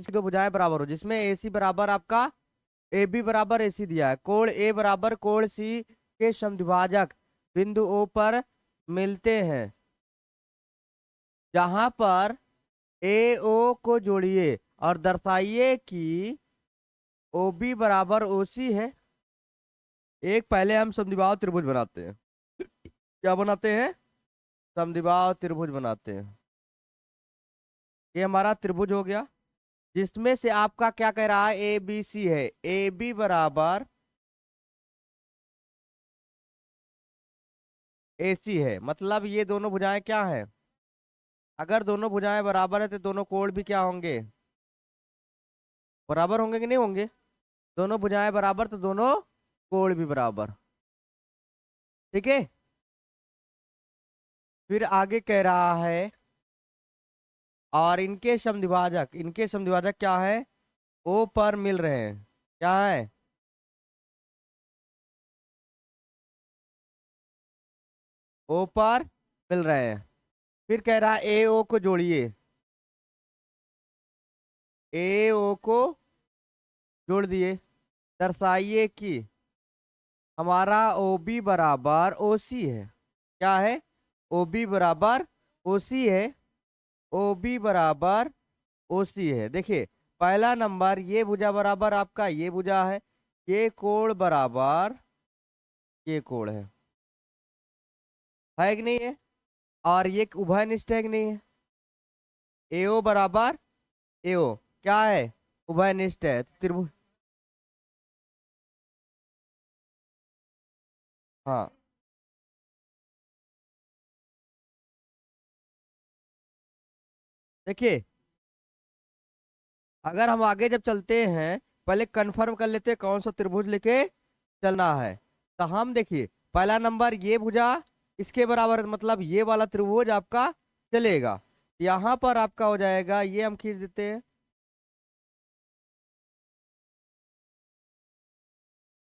जिसकी दो भुजाएं बराबर हो, जिसमें ए सी बराबर आपका ए बी बराबर ए सी दिया है, कोण ए बराबर कोण सी के समद्विभाजक बिंदु ओ पर मिलते हैं, जहां पर ए ओ को जोड़िए और दर्शाइए कि ओ बी बराबर ओ सी है। एक पहले हम समद्विबाहु त्रिभुज बनाते हैं। क्या बनाते हैं? समद्विबाहु त्रिभुज बनाते हैं। ये हमारा त्रिभुज हो गया, जिसमें से आपका क्या कह रहा है, ए बी सी है। ए बी बराबर ए सी है, मतलब ये दोनों भुजाएं क्या है? अगर दोनों भुजाएं बराबर है तो दोनों कोण भी क्या होंगे? बराबर होंगे कि नहीं होंगे? दोनों भुजाएं बराबर तो दोनों कोण भी बराबर। ठीक है। फिर आगे कह रहा है, और इनके समद्विभाजक क्या है? ओ पर मिल रहे हैं। क्या है? ओ पर मिल रहे हैं। फिर कह रहा है ए ओ को जोड़िए। ए ओ को जोड़ दिए, दर्शाइए कि हमारा ओ बी बराबर ओ सी है। क्या है? ओ बी बराबर ओ सी है। ओ बी बराबर ओ सी है। देखिए, पहला नंबर ये भुजा बराबर आपका ये भुजा है, ये कोण बराबर ये कोण है कि नहीं है? और ये उभयनिष्ठ है कि नहीं है? एओ बराबर एओ क्या है? उभयनिष्ठ है। त्रिभुज, हाँ। देखिए, अगर हम आगे जब चलते हैं, पहले कंफर्म कर लेते हैं कौन सा त्रिभुज लेके चलना है। तो हम देखिए, पहला नंबर ये भुजा इसके बराबर है, मतलब ये वाला त्रिभुज आपका चलेगा। यहाँ पर आपका हो जाएगा, ये हम खींच देते हैं।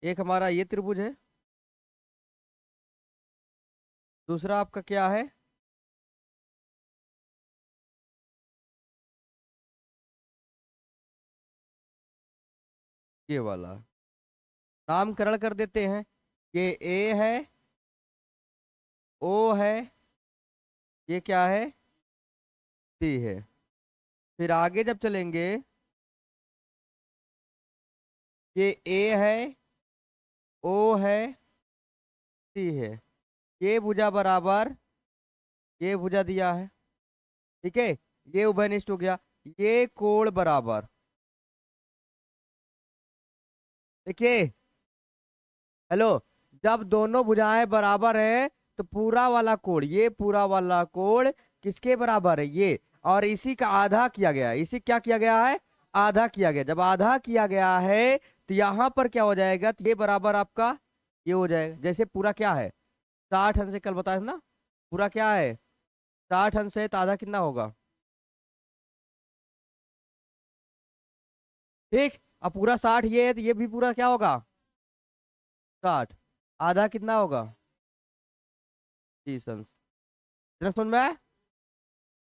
एक हमारा ये त्रिभुज है, दूसरा आपका क्या है? ये वाला। नामकरण कर देते हैं। ये ए है, ओ है, ये क्या है? सी है। फिर आगे जब चलेंगे, ये ए है, ओ है, सी है। ये भुजा बराबर ये भुजा दिया है। ठीक है, ये उभयनिष्ठ हो गया। ये कोण बराबर, देखिए, हेलो, जब दोनों भुजाएं बराबर है तो पूरा वाला कोण, ये पूरा वाला कोण किसके बराबर है? ये। और इसी का आधा किया गया है। इसी क्या किया गया है? आधा किया गया। जब आधा किया गया है तो यहां पर क्या हो जाएगा? तो ये बराबर आपका ये हो जाएगा। जैसे पूरा क्या है? 60 अंश से, कल बताया था ना, पूरा क्या है? 60 अंश है तो आधा कितना होगा? ठीक। अब पूरा 60 ये है तो ये भी पूरा क्या होगा? 60। आधा कितना होगा? 30 अंश। इतना समझ में आया?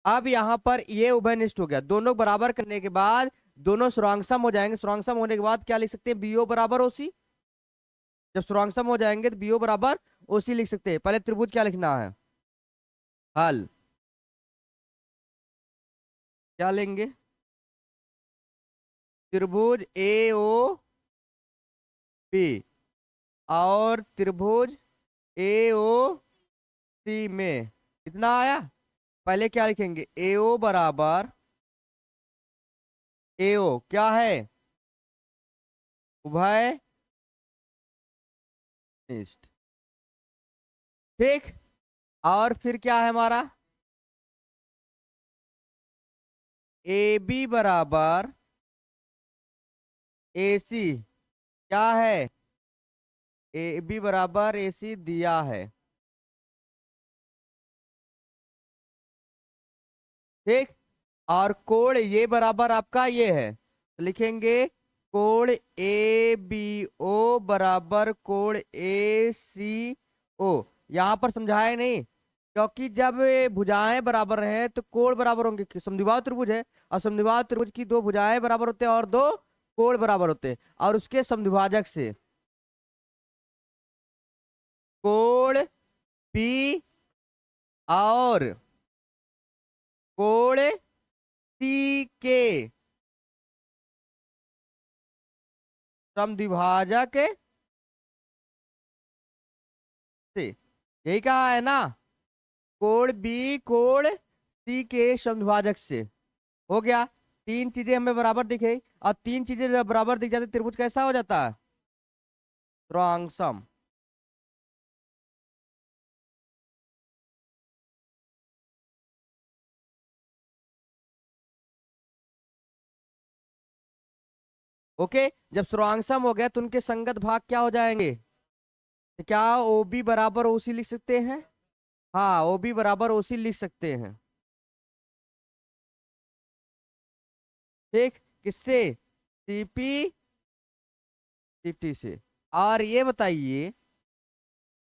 अब यहाँ पर ये उभयनिष्ठ हो गया। दोनों बराबर करने के बाद दोनों स्रोंगसम हो जाएंगे। स्रोंगसम होने के बाद क्या लिख सकते हैं? बीओ बराबर ओसी। जब स्रोंगसम हो जाएंगे तो बीओ बराबर ओसी लिख सकते हैं। पहले त्रिभुज क्या लिखना है? हल। क्या लेंगे? त्रिभुज ए ओ पी और त्रिभुज ए ओ सी में कितना आया? पहले क्या लिखेंगे? एओ बराबर एओ क्या है? उभय निष्ठ। ठीक। और फिर क्या है हमारा? ए बी बराबर ए सी क्या है? ए बी बराबर ए सी दिया है। ठीक। और कोण ये बराबर आपका ये है, तो लिखेंगे कोण ए बी ओ बराबर कोण ए सी ओ। यहां पर समझाया नहीं, क्योंकि जब ये भुजाएं बराबर हैं तो कोण बराबर होंगे। समद्विबाहु त्रिभुज है और समद्विबाहु त्रिभुज की दो भुजाएं बराबर होते हैं और दो कोण बराबर होते हैं, और उसके समद्विभाजक से कोण पी और कोण टी के समद्विभाजक से, यही कहा है ना, कोण बी कोण सी के समद्विभाजक से। हो गया। तीन चीजें हमें बराबर दिखे, और तीन चीजें जब बराबर दिख जाती त्रिभुज कैसा हो जाता है? ध्रुवांशम। ओके। जब सर्वांशम हो गया तो उनके संगत भाग क्या हो जाएंगे? तो क्या ओ बी बराबर ओ सी लिख सकते हैं? हाँ, ओ बी बराबर ओ सी लिख सकते हैं। ठीक। किससे? सीपी सीटी से। और ये बताइए,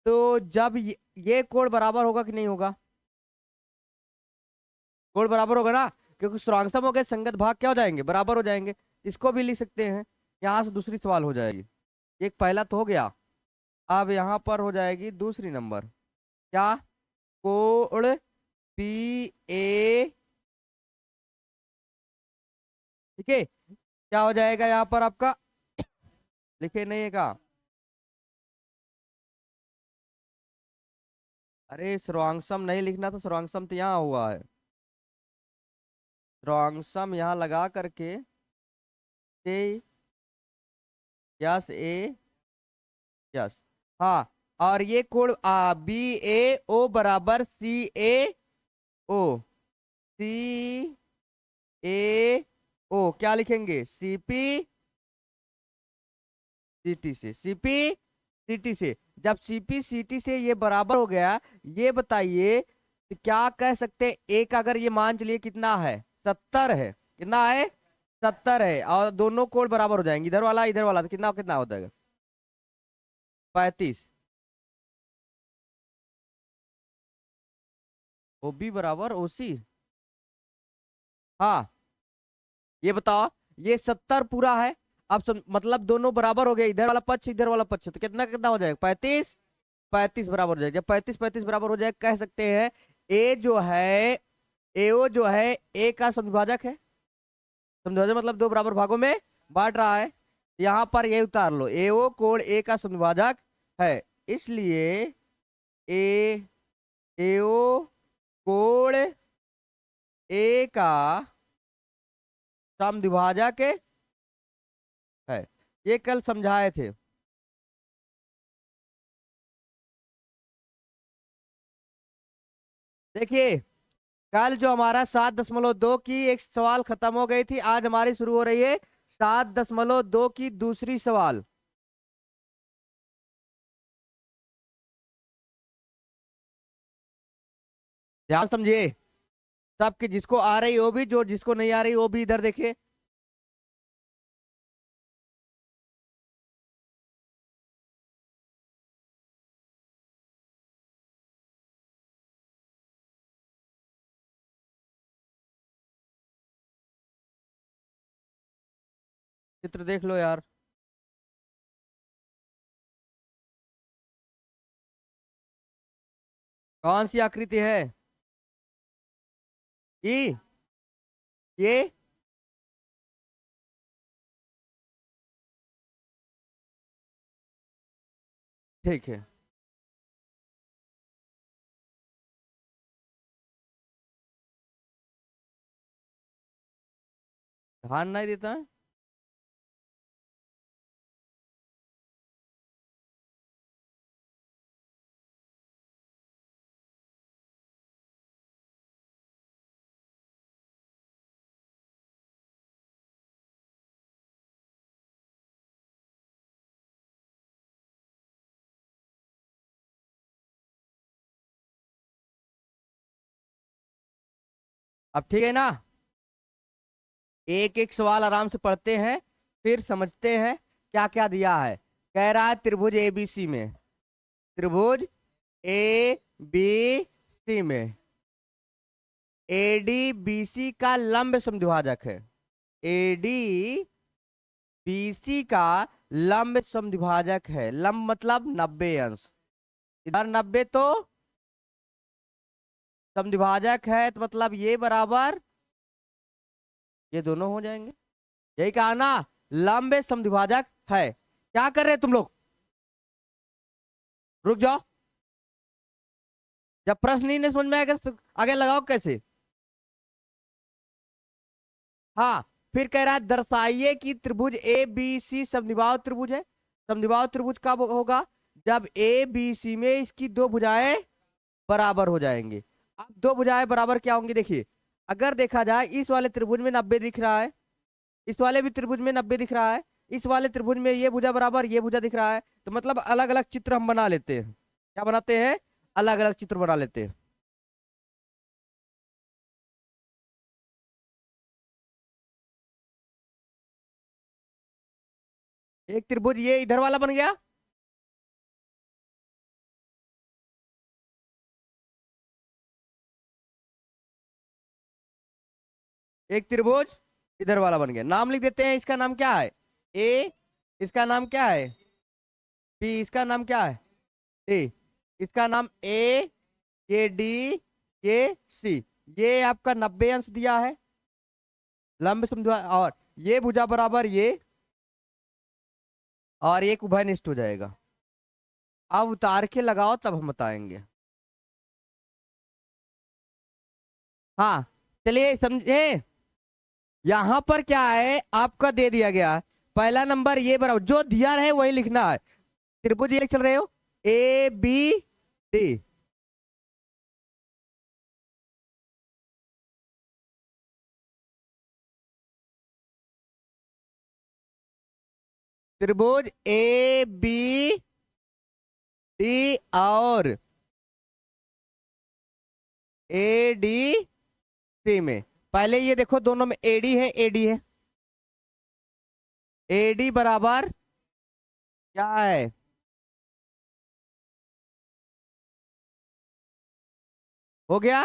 तो जब ये कोण बराबर होगा कि नहीं होगा? कोण बराबर होगा ना, क्योंकि सर्वांशम हो गए, संगत भाग क्या हो जाएंगे? बराबर हो जाएंगे। इसको भी लिख सकते हैं। यहाँ से दूसरी सवाल हो जाएगी। एक पहला तो हो गया। अब यहाँ पर हो जाएगी दूसरी नंबर। क्या? कोण पी ए, ठीक है, क्या हो जाएगा यहाँ पर आपका? लिखे नहीं है का? अरे सर्वांशम नहीं लिखना था, सर्वांशम तो यहाँ हुआ है। सर्वांशम यहाँ लगा करके ए, यस ए, यस। हाँ। और ये कोण बी ए ओ बराबर सी ए ओ, सी ए ओ क्या लिखेंगे? सीपी सीटी से, सीपी सीटी से। जब सीपी सीटी से ये बराबर हो गया, ये बताइए तो क्या कह सकते हैं? एक अगर ये मान चलिए कितना है? 70 है। कितना है? 70 है। और दोनों कोण बराबर हो जाएंगे, इधर वाला तो कितना कितना हो जाएगा? 35। ओ बी बराबर ओ सी। हाँ। ये बताओ, ये 70 पूरा है। अब मतलब दोनों बराबर हो गए, इधर वाला पक्ष इधर वाला पक्ष, तो कितना कितना हो जाएगा? 35। 35 बराबर हो जाएगा। जब 35 35 बराबर हो जाएगा, कह सकते हैं ए जो है, एओ जो है ए का समद्विभाजक है। समद्विभाजक मतलब दो बराबर भागों में बांट रहा है। यहां पर ये उतार लो, एओ कोण ए का समद्विभाजक है। इसलिए ए एओ कोण ए का समद्विभाजक है। ये कल समझाए थे। देखिए, कल जो हमारा 7.2 की एक सवाल खत्म हो गई थी, आज हमारी शुरू हो रही है 7.2 की दूसरी सवाल। ध्यान समझिए सबके, जिसको आ रही वो भी, जो जिसको नहीं आ रही वो भी इधर देखिए। चित्र देख लो यार। कौन सी आकृति है? ई, ये। ठीक है। ध्यान नहीं देता है। अब ठीक है ना? एक एक सवाल आराम से पढ़ते हैं, फिर समझते हैं क्या क्या दिया है। कह रहा है त्रिभुज एबीसी में, त्रिभुज ए बी सी में एडी बीसी का लंब समद्विभाजक है। एडी बीसी का लंब समद्विभाजक है। लंब मतलब 90 अंश। इधर 90 तो समद्विभाजक है, तो मतलब ये बराबर ये दोनों हो जाएंगे। यही कहा ना, लंब समद्विभाजक है। क्या कर रहे तुम लोग? रुक जाओ। जब प्रश्न ही नहीं समझ में आएगा तो आगे लगाओ कैसे? हाँ, फिर कह रहा है दर्शाइए कि त्रिभुज ए बी सी समद्विबाहु त्रिभुज है। समद्विबाहु त्रिभुज कब होगा? जब ए बी सी में इसकी दो भुजाएं बराबर हो जाएंगे। अब दो भुजाएं बराबर क्या होंगी? देखिए, अगर देखा जाए इस वाले त्रिभुज में 90 दिख रहा है, इस वाले भी त्रिभुज में 90 दिख रहा है, इस वाले त्रिभुज में ये भुजा बराबर ये भुजा दिख रहा है, तो मतलब अलग अलग चित्र हम बना लेते हैं। क्या बनाते हैं? अलग अलग चित्र बना लेते हैं। एक त्रिभुज ये इधर वाला बन गया, एक त्रिभुज इधर वाला बन गया। नाम लिख देते हैं। इसका नाम क्या है? ए। इसका नाम क्या है? बी। इसका नाम क्या है? ए। इसका नाम ए, ये डी, ये सी। ये आपका 90 अंश दिया है लंब समद्विभा, और ये भुजा बराबर ये, और एक उभयनिष्ठ हो जाएगा। अब उतार के लगाओ तब हम बताएंगे। हाँ, चलिए समझे। यहां पर क्या है आपका दे दिया गया, पहला नंबर ये बराबर जो दिया रहे वही लिखना है। त्रिभुज ये चल रहे हो, ए बी डी। त्रिभुज ए बी डी और ए डी सी में, पहले ये देखो दोनों में एडी है, एडी है। एडी बराबर क्या है? हो गया।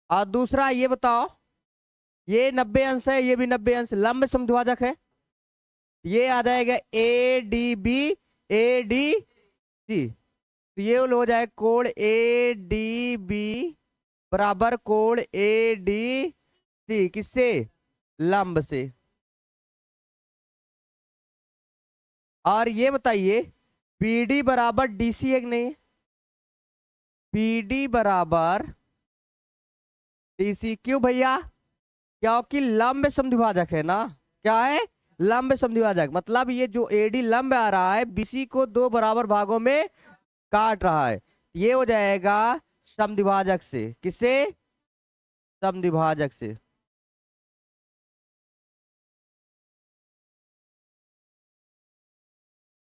और दूसरा ये बताओ, ये 90 अंश है, ये भी 90 अंश, लंब समद्विभाजक है। ये आ जाएगा A D B, A D C. तो ये हो जाए कोण ए डी बी बराबर कोण ए डी सी। किससे? लंब से। और ये बताइए बीडी बराबर डीसी है कि नहीं? बीडी बराबर डीसी क्यों भैया? क्योंकि लंब समद्विभाजक है ना। क्या है? लंब समद्विभाजक। मतलब ये जो एडी लंब आ रहा है बीसी को दो बराबर भागों में काट रहा है। ये हो जाएगा समद्विभाजक से। किससे? समद्विभाजक से।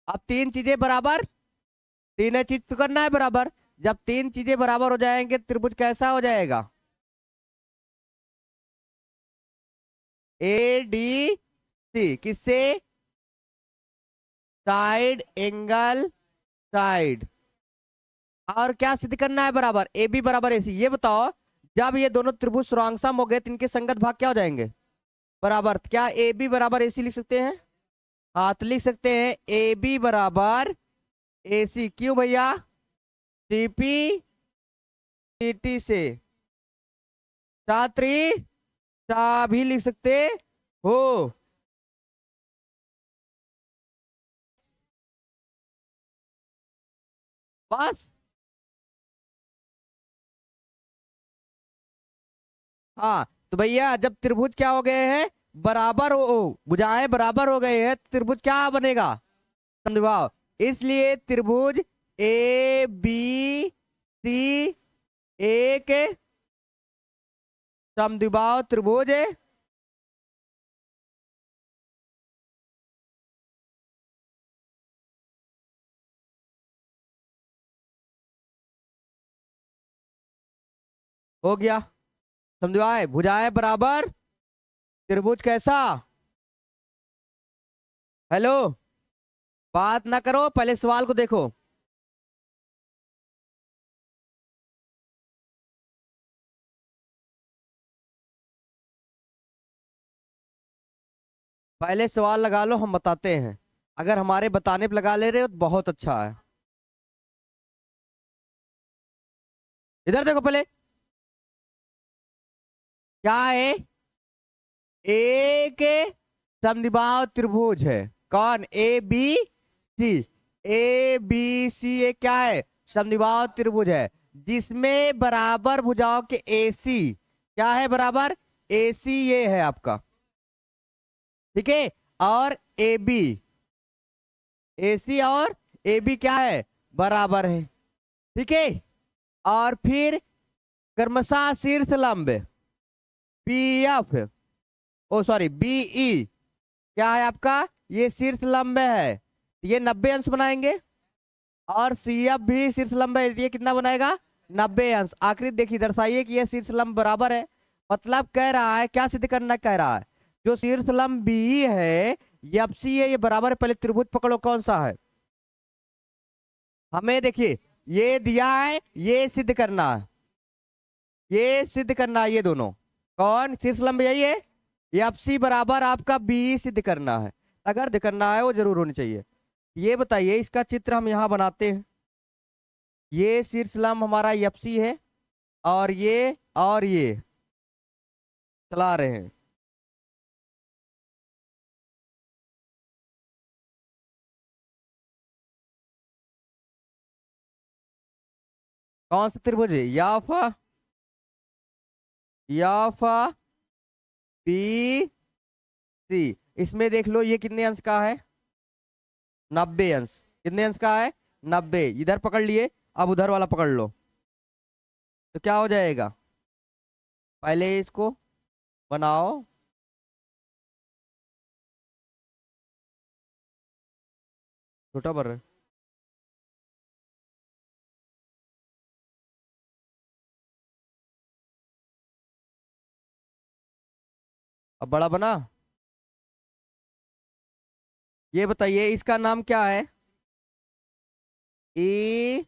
अब तीन चीजें बराबर, तीन चीज तो करना है बराबर। जब तीन चीजें बराबर हो जाएंगे त्रिभुज कैसा हो जाएगा? A D C. किससे? Side angle side. और क्या सिद्ध करना है? बराबर ए बी बराबर ए सी। ये बताओ जब ये दोनों त्रिभुज सर्वांगसम हो गए तो इनके संगत भाग क्या हो जाएंगे? बराबर। क्या ए बी बराबर ए सी लिख सकते हैं? हाँ, तो लिख सकते हैं ए बी बराबर ए सी। क्यों भैया? सीपी सीटी से। छात्री सा भी लिख सकते हो। बस। हाँ, तो भैया जब त्रिभुज क्या हो गए हैं? बराबर हो, भुजाएं बराबर हो गए हैं, त्रिभुज क्या बनेगा? समद्विबाहु। इसलिए त्रिभुज ए बी सी एक समद्विबाहु त्रिभुज हो गया। समद्विबाहु भुजाएं बराबर, त्रिभुज कैसा? हेलो, बात ना करो, पहले सवाल को देखो। पहले सवाल लगा लो, हम बताते हैं। अगर हमारे बताने पे लगा ले रहे हो तो बहुत अच्छा है। इधर देखो पहले, क्या है? एक समद्विबाहु त्रिभुज है। कौन? ए बी सी। ए बी सी ये क्या है? समद्विबाहु त्रिभुज है, जिसमें बराबर भुजाओं के एसी क्या है? बराबर एसी ये है आपका, ठीक है। और ए बी, एसी और ए बी क्या है? बराबर है, ठीक है। और फिर क्रमशः शीर्ष लंब P F, oh sorry BE क्या है आपका? ये शीर्ष लंब है, ये 90 अंश बनाएंगे। और सी एफ भी शीर्ष लंब है, ये कितना बनाएगा? 90 अंश। आकृति देखिए, दर्शाइए कि ये शीर्ष लंब बराबर है। मतलब कह रहा है, क्या सिद्ध करना कह रहा है? जो शीर्ष लंब बी है, ये एफ सी है, ये बराबर है। पहले त्रिभुज पकड़ो, कौन सा है? हमें देखिए ये दिया है, ये सिद्ध करना है, ये सिद्ध करना है। ये दोनों कौन शीर्ष लंब? यही है। ये एफ सी बराबर आपका बी सिद्ध करना है। अगर सिद्ध करना है वो जरूर होनी चाहिए। ये बताइए, इसका चित्र हम यहाँ बनाते हैं। ये शीर्ष लंब हमारा एफ सी है, और ये चला रहे हैं। कौन सा त्रिभुज है? याफा बी सी। इसमें देख लो ये कितने अंश का है? 90 अंश। कितने अंश का है? 90। इधर पकड़ लिए, अब उधर वाला पकड़ लो, तो क्या हो जाएगा? पहले इसको बनाओ। छोटा बन रहा है। अब बड़ा बना। ये बताइए, इसका नाम क्या है? A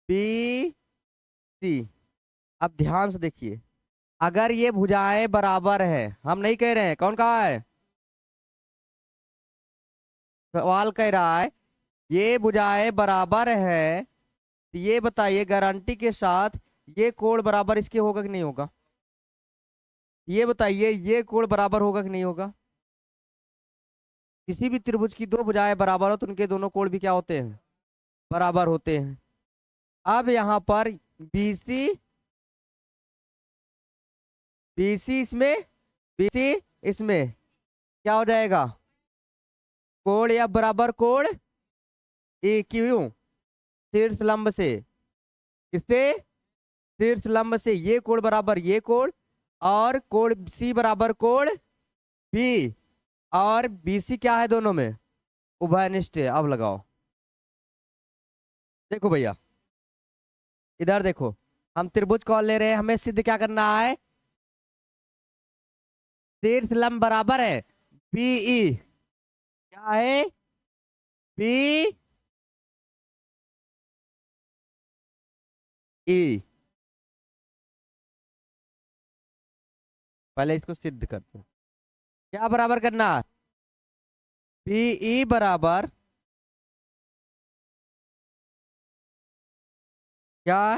B C. अब ध्यान से देखिए, अगर ये भुजाएं बराबर है, हम नहीं कह रहे हैं, कौन कहा है? सवाल कह रहा है ये भुजाएं बराबर है, तो ये बताइए गारंटी के साथ, ये कोण बराबर इसके होगा कि नहीं होगा? ये बताइए, ये कोण बराबर होगा कि नहीं होगा? किसी भी त्रिभुज की दो भुजाएं बराबर हो तो उनके दोनों कोण भी क्या होते हैं? बराबर होते हैं। अब यहाँ पर बीसी, बीसी इसमें, बीसी इसमें क्या हो जाएगा? कोण या बराबर कोण ए क्यों? शीर्ष लंब से। किससे? शीर्ष लंब से। ये कोण बराबर ये कोण, और कोण सी बराबर कोण बी। और बीसी क्या है दोनों में? उभयनिष्ठ है। अब लगाओ, देखो भैया, इधर देखो, हम त्रिभुज कौन ले रहे हैं? हमें सिद्ध क्या करना है? शीर्ष लंब बराबर है बीई, क्या है? B E. पहले इसको सिद्ध करते हैं। क्या बराबर करना? बीई बराबर क्या?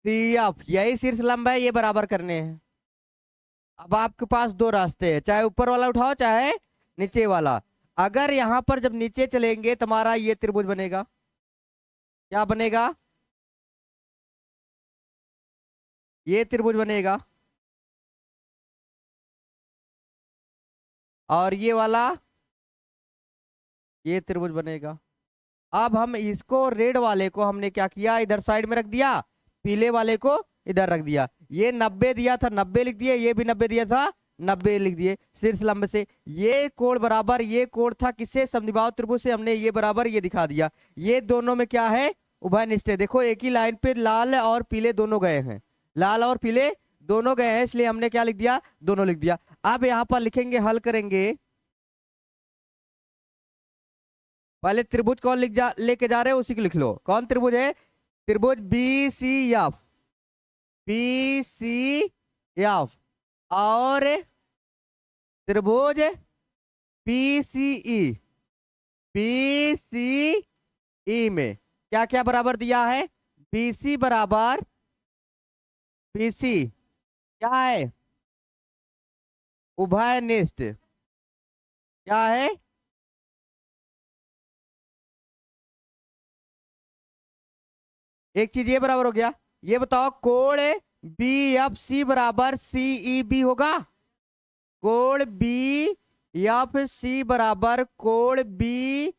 C F. यही शीर्ष लंब है, ये बराबर करने हैं। अब आपके पास दो रास्ते हैं, चाहे ऊपर वाला उठाओ चाहे नीचे वाला। अगर यहां पर जब नीचे चलेंगे तुम्हारा ये त्रिभुज बनेगा। क्या बनेगा? ये त्रिभुज बनेगा। और ये वाला, ये त्रिभुज बनेगा। अब हम इसको, रेड वाले को हमने क्या किया? इधर साइड में रख दिया, पीले वाले को इधर रख दिया। ये 90 दिया था, 90 लिख दिए। ये भी 90 दिया था, 90 लिख दिए। शीर्ष लंब से ये कोण बराबर ये कोण था, किससे? समद्विबाहु त्रिभुज से। हमने ये बराबर ये दिखा दिया। ये दोनों में क्या है? उभयनिष्ठ है। देखो एक ही लाइन पे लाल और पीले दोनों गए हैं, लाल और पीले दोनों गए हैं, इसलिए हमने क्या लिख दिया? दोनों लिख दिया। अब यहाँ पर लिखेंगे, हल करेंगे। पहले त्रिभुज कौन लेके जा रहे हो उसी को लिख लो। कौन त्रिभुज है? त्रिभुज B C F. B C F और त्रिभुज पी सी ई, पी सी ई में क्या क्या बराबर दिया है? BC बराबर BC क्या है? उभयनिष्ठ। क्या है? एक चीज ये बराबर हो गया। ये बताओ कोण BFC बराबर CEB होगा? कोण BFC बराबर कोण BEC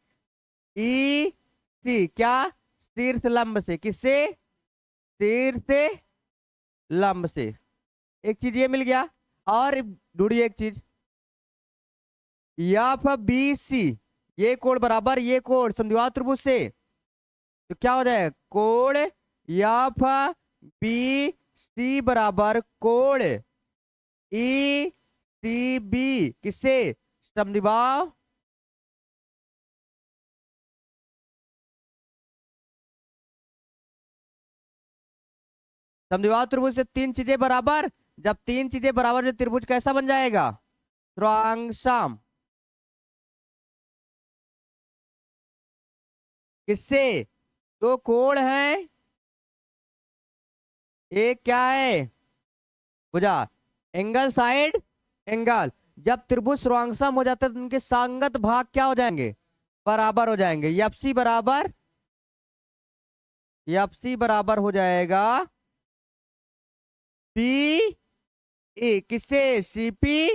क्या? शीर्ष लंब से। किससे? शीर्ष लंब से। एक चीज ये मिल गया। और ढूंढिए एक चीज। FBC ये कोण बराबर ये कोण समद्विबाहु त्रिभुज से, तो क्या हो जाएगा? कोण FBC बराबर कोण ECB किससे? समद्विबाहु समद्विबाहु त्रिभुज से तीन चीजें बराबर। जब तीन चीजें बराबर जो त्रिभुज कैसा बन जाएगा? ध्रुवांशम। किससे? दो कोण हैं, एक क्या है? भुजा। Angle side angle. जब त्रिभुज सर्वांगसम हो जाता है तो उनके संगत भाग क्या हो जाएंगे? बराबर हो जाएंगे। एफसी बराबर हो जाएगा पी ए किससे? सीपी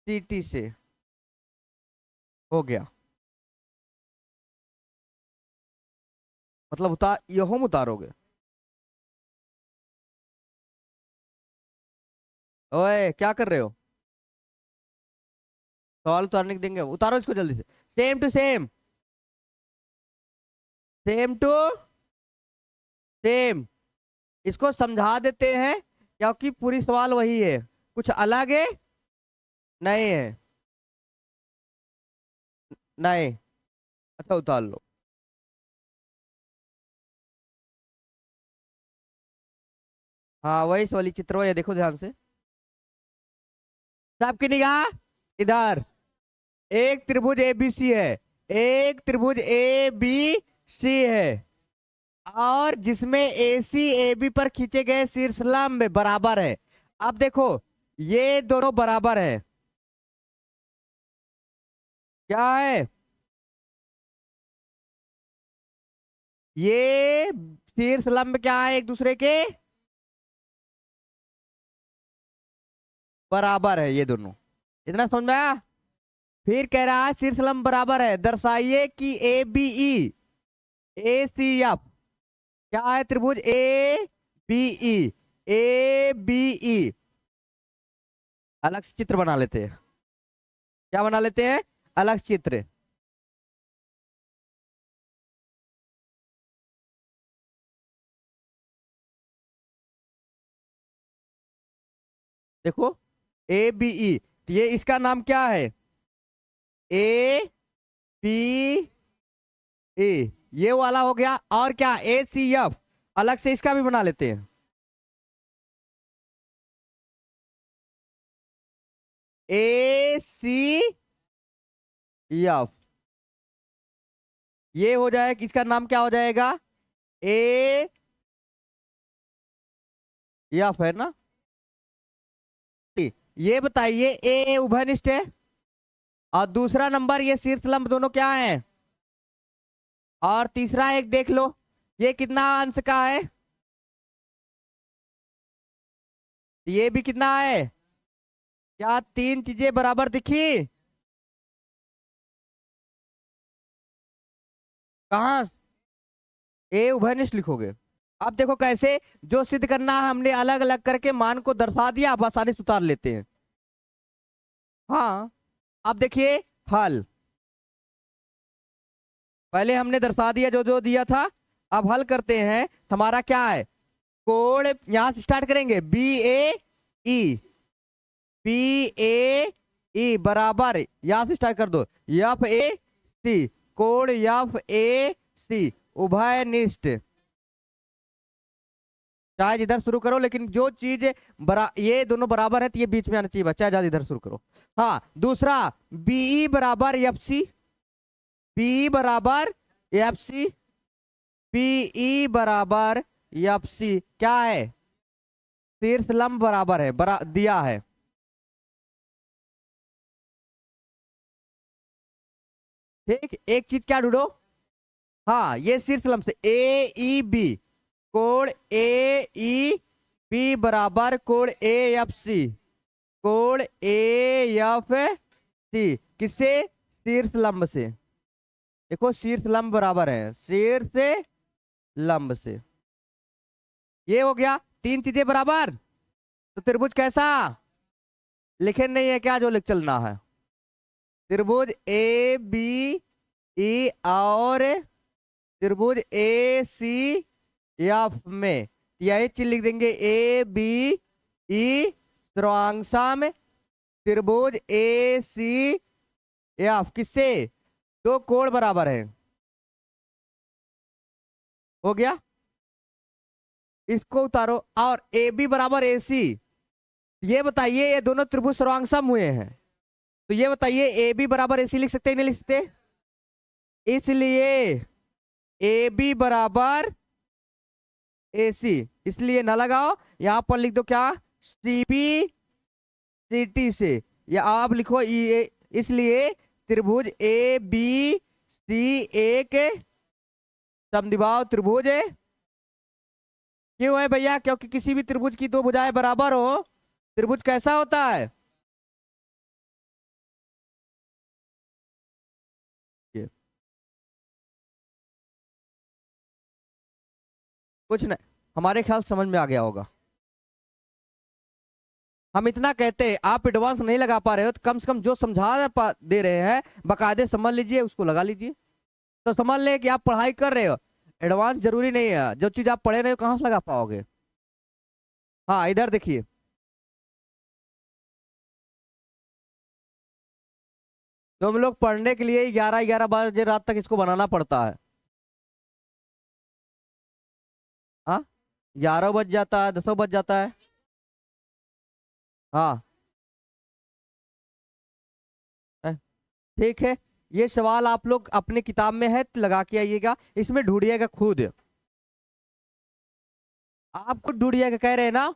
सीटी से। हो गया। मतलब ये हम उतारोगे? ओए क्या कर रहे हो? सवाल उतारने के देंगे, उतारो इसको जल्दी से। Same to same, same to same. इसको समझा देते हैं क्योंकि पूरी सवाल वही है, कुछ अलग है नहीं है। नहीं। अच्छा उतार लो। हाँ वही वाली चित्र वही है, देखो ध्यान से। सबकी निगाह इधर। एक त्रिभुज ABC है, एक त्रिभुज ABC है, और जिसमें AC AB पर खींचे गए शीर्षलंब बराबर है। अब देखो ये दोनों बराबर है। क्या है? ये शीर्षलंब क्या है? एक दूसरे के बराबर है ये दोनों। इतना समझ में आया? फिर कह रहा है शीर्षलंब बराबर है, दर्शाइए कि ABE ACF क्या है? त्रिभुज ABE अलग से चित्र बना लेते हैं। क्या बना लेते हैं? अलग चित्र। देखो ABE, तो ये इसका नाम क्या है? ABE ये वाला हो गया। और क्या? ACF अलग से इसका भी बना लेते हैं। ACF ये हो जाएगा, इसका नाम क्या हो जाएगा? AF है ना? ये बताइए ए उभयनिष्ठ है और दूसरा नंबर ये शीर्षलंब दोनों क्या है? और तीसरा एक देख लो, ये कितना अंश का है? ये भी कितना है? क्या तीन चीजें बराबर दिखी? कहा? ए उभयनिष्ठ लिखोगे। अब देखो कैसे, जो सिद्ध करना है हमने अलग अलग करके मान को दर्शा दिया, आप आसानी से उतार लेते हैं। हाँ अब देखिए हल। पहले हमने दर्शा दिया जो जो दिया था। अब हल करते हैं। हमारा क्या है? कोण यहां से स्टार्ट करेंगे। BAE बराबर, यहां से स्टार्ट कर दो। FAC कोण FAC उभयनिष्ठ। चाहे इधर शुरू करो, लेकिन जो चीज ये दोनों बराबर है तो ये बीच में आना चाहिए बच्चा, चाहे इधर शुरू करो। हाँ, दूसरा बीई बराबर एफ सी, बीई बराबर एफ सी, बीई बराबर एफ सी क्या है? शीर्ष लंब बराबर है, दिया है। ठीक, एक चीज क्या ढूंढो? हाँ, ये शीर्ष लंब से ए ई बी, कोण ए ई बी बराबर कोण ए एफ सी, कोण ए एफ सी किससे? शीर्ष लंब से। देखो शीर्ष लंब बराबर है शीर्ष लंब से। ये हो गया, तीन चीजें बराबर। तो त्रिभुज कैसा? लिखे नहीं है क्या जो लिख चलना है? त्रिभुज ए बी ई और त्रिभुज ए सी एफ में यही चीज लिख देंगे, ए बी ई सर्वांशाम त्रिभुज ए सी एफ किससे? दो कोण बराबर है। हो गया, इसको उतारो। और ए बी बराबर ए सी, ये बताइए ये दोनों त्रिभुज सर्वांगसम हुए हैं, तो ये बताइए ए बी बराबर ए सी लिख सकते हैं नहीं लिख सकते? इसलिए ए बी बराबर ए सी, इसलिए ना लगाओ, यहां पर लिख दो क्या? सीपी सीटी से, या आप लिखो इसलिए त्रिभुज ए बी सी एक समद्विबाहु त्रिभुज है। क्यों है भैया? क्योंकि किसी भी त्रिभुज की दो भुजाएं बराबर हो, त्रिभुज कैसा होता है? कुछ नहीं, हमारे ख्याल समझ में आ गया होगा। हम इतना कहते हैं, आप एडवांस नहीं लगा पा रहे हो तो कम से कम जो समझा दे रहे हैं बकायदे समझ लीजिए, उसको लगा लीजिए। तो समझ ले कि आप पढ़ाई कर रहे हो, एडवांस जरूरी नहीं है, जो चीज आप पढ़े रहे हो कहां से लगा पाओगे? हाँ, इधर देखिए, तो हम लोग पढ़ने के लिए 11-11 बजे रात तक इसको बनाना पड़ता है। हाँ, 11 बज जाता है, 10 बज जाता है। हाँ, ठीक है, ये सवाल आप लोग अपने किताब में है तो लगा के आइएगा, इसमें ढूंढिएगा खुद, आप खुद ढूंढिएगा, कह रहे हैं ना।